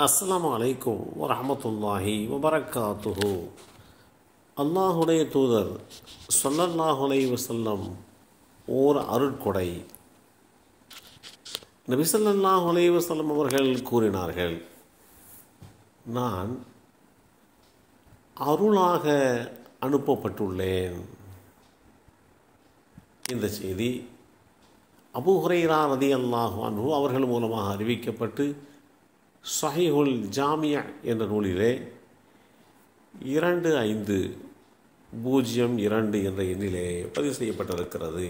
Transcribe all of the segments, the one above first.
அஸ்ஸலாமு அலைக்கும் வரஹ்மத்துல்லாஹி வபரகாத்துஹு. அல்லாஹுடைய தூதர் ஸல்லல்லாஹு அலைஹி வஸல்லம் ஓர் அருட்கொடை. நபி ஸல்லல்லாஹு அலைஹி வஸல்லம் அவர்கள் கூறினார்கள், நான் அருளாக அனுப்பப்பட்டுள்ளேன். இந்த செய்தி அபூ ஹுரைரா ரலியல்லாஹு அன்ஹு அவர்கள் மூலமாக அறிவிக்கப்பட்டு ஸஹீஹுல் ஜாமிஅ என்ற நூலிலே 2502 என்ற எண்ணிலே பதிவு செய்யப்பட்டிருக்கிறது.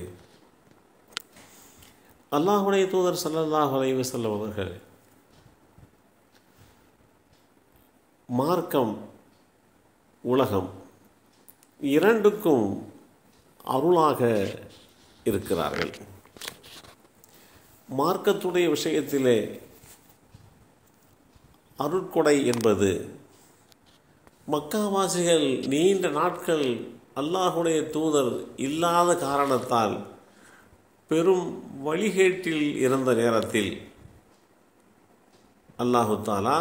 அல்லாஹுடைய தூதர் ஸல்லல்லாஹு அலைஹி வஸல்லம் அவர்கள் மார்க்கம், உலகம் இரண்டுக்கும் அருளாக இருக்கிறார்கள். மார்க்கத்துடைய விஷயத்திலே அருட்கொடை என்பது மக்காவாசிகள் நீண்ட நாட்கள் அல்லாஹுடைய தூதர் இல்லாத காரணத்தால் பெரும் வழிகேட்டில் இருந்த நேரத்தில் அல்லாஹு தாலா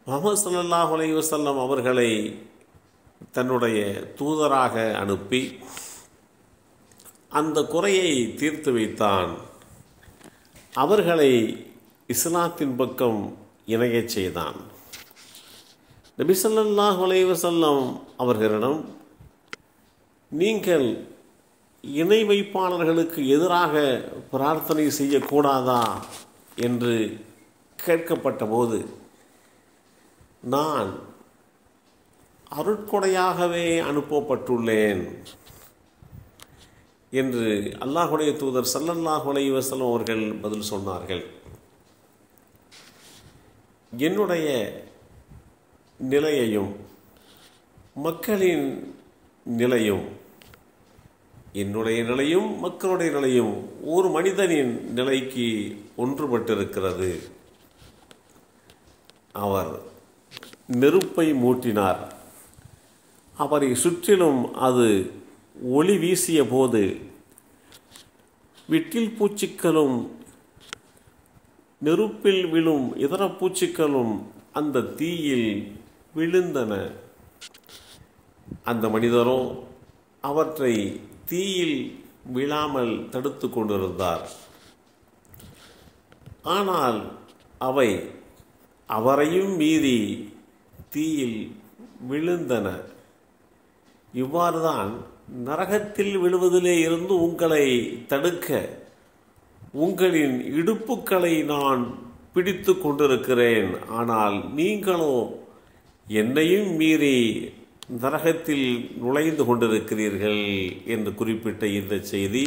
முஹம்மது ஸல்லல்லாஹு அலைஹி வஸல்லம் அவர்களை தன்னுடைய தூதராக அனுப்பி அந்த குறையை தீர்த்து வைத்தான். அவர்களை இஸ்லாத்தின் பக்கம் இணையச் செய்தான். நபி ஸல்லல்லாஹு அலைஹி வஸல்லம் அவர்களிடம், நீங்கள் இணை வைப்பாளர்களுக்கு எதிராக பிரார்த்தனை செய்யக்கூடாதா என்று கேட்கப்பட்ட போது, நான் அருட்கொடையாகவே அனுப்பப்பட்டுள்ளேன் என்று அல்லாஹுடைய தூதர் ஸல்லல்லாஹு அலைஹி வஸல்லம் அவர்கள் பதில் சொன்னார்கள். என்னுடைய நிலையையும் மக்களின் நிலையும், என்னுடைய நிலையும் மக்களுடைய நிலையும் ஒரு மனிதனின் நிலைக்கு ஒன்றுபட்டிருக்கிறது. அவர் நெருப்பை மூட்டினார். அவரை சுற்றிலும் அது ஒளி வீசிய போது விட்டில் பூச்சிகளும் நெருப்பில் விழும் இதர பூச்சிகளும் அந்த தீயில் விழுந்தன. அந்த மனிதரோ அவற்றை தீயில் விழாமல் தடுத்து கொண்டிருந்தார். ஆனால் அவை அவரையும் மீறி தீயில் விழுந்தன. இவ்வாறுதான் நரகத்தில் விழுவதிலே இருந்து உங்களை தடுக்க உங்களின் இடுப்புக்களை நான் பிடித்து கொண்டிருக்கிறேன். ஆனால் நீங்களோ என்னையும் மீறி நரகத்தில் நுழைந்து கொண்டிருக்கிறீர்கள் என்று குறிப்பிட்ட இந்த செய்தி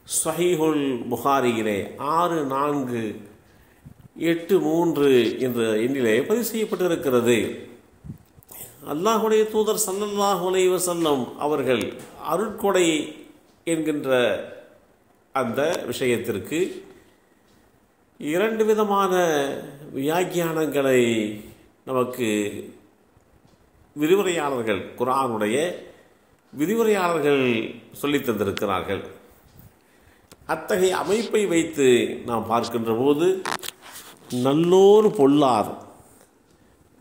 ஸஹீஹுல் புகாரியிலே 6483 என்ற எண்ணிலே பதிவு செய்யப்பட்டிருக்கிறது. அல்லாஹுடைய தூதர் ஸல்லல்லாஹு அலைஹி வஸல்லம் அவர்கள் அருட்கொடை என்கின்ற அந்த விஷயத்திற்கு 2 விதமான வியாக்கியானங்களை நமக்கு விரிவுரையாளர்கள், குர்ஆனுடைய விரிவுரையாளர்கள் சொல்லித் தந்திருக்கிறார்கள். அத்தகைய அமைப்பை வைத்து நாம் பார்க்கின்ற போது, நல்லோர் பொல்லார்,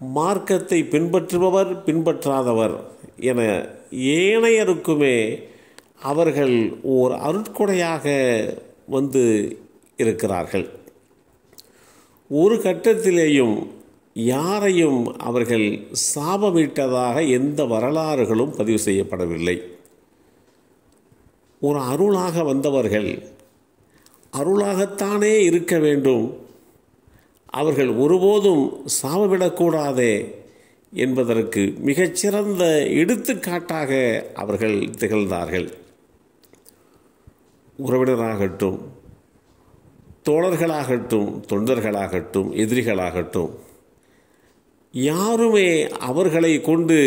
மார்க்கத்தை பின்பற்றுபவர் பின்பற்றாதவர் என ஏனையருக்குமே அவர்கள் ஓர் அருட்கொடையாக வந்து இருக்கிறார்கள். ஒரு கட்டத்திலேயும் யாரையும் அவர்கள் சாபமிட்டதாக எந்த வரலாறுகளும் பதிவு செய்யப்படவில்லை. ஒரு அருளாக வந்தவர்கள் அருளாகத்தானே இருக்க வேண்டும், அவர்கள் ஒருபோதும் சாபமிடக்கூடாதே என்பதற்கு மிகச்சிறந்த எடுத்துக்காட்டாக அவர்கள் திகழ்ந்தார்கள். உறவினராகட்டும், தோழர்களாகட்டும், தொண்டர்களாகட்டும், எதிரிகளாகட்டும், யாருமே அவர்களை கொண்டு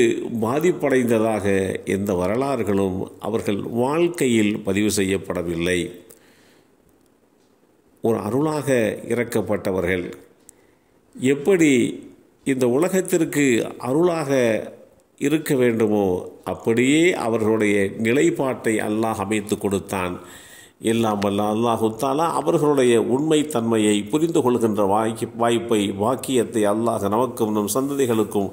பாதிப்படைந்ததாக எந்த வரலாறுகளும் அவர்கள் வாழ்க்கையில் பதிவு செய்யப்படவில்லை. ஒரு அருளாக இறக்கப்பட்டவர்கள் எப்படி இந்த உலகத்திற்கு அருளாக இருக்க வேண்டுமோ அப்படியே அவர்களுடைய நிலைப்பாட்டை அல்லாஹ் அமைத்து கொடுத்தான். எல்லாம் வல்ல அல்லாஹு தஆலா அவர்களுடைய உண்மைத்தன்மையை புரிந்து கொள்கின்ற வாக்கியத்தை அல்லாஹ் நமக்கும் நம் சந்ததிகளுக்கும்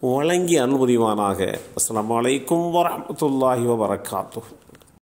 வழங்கி அனுமதிவானாக. அஸ்ஸலாமு அலைக்கும் வரஹ்மத்துல்லாஹி வபரகாத்துஹு.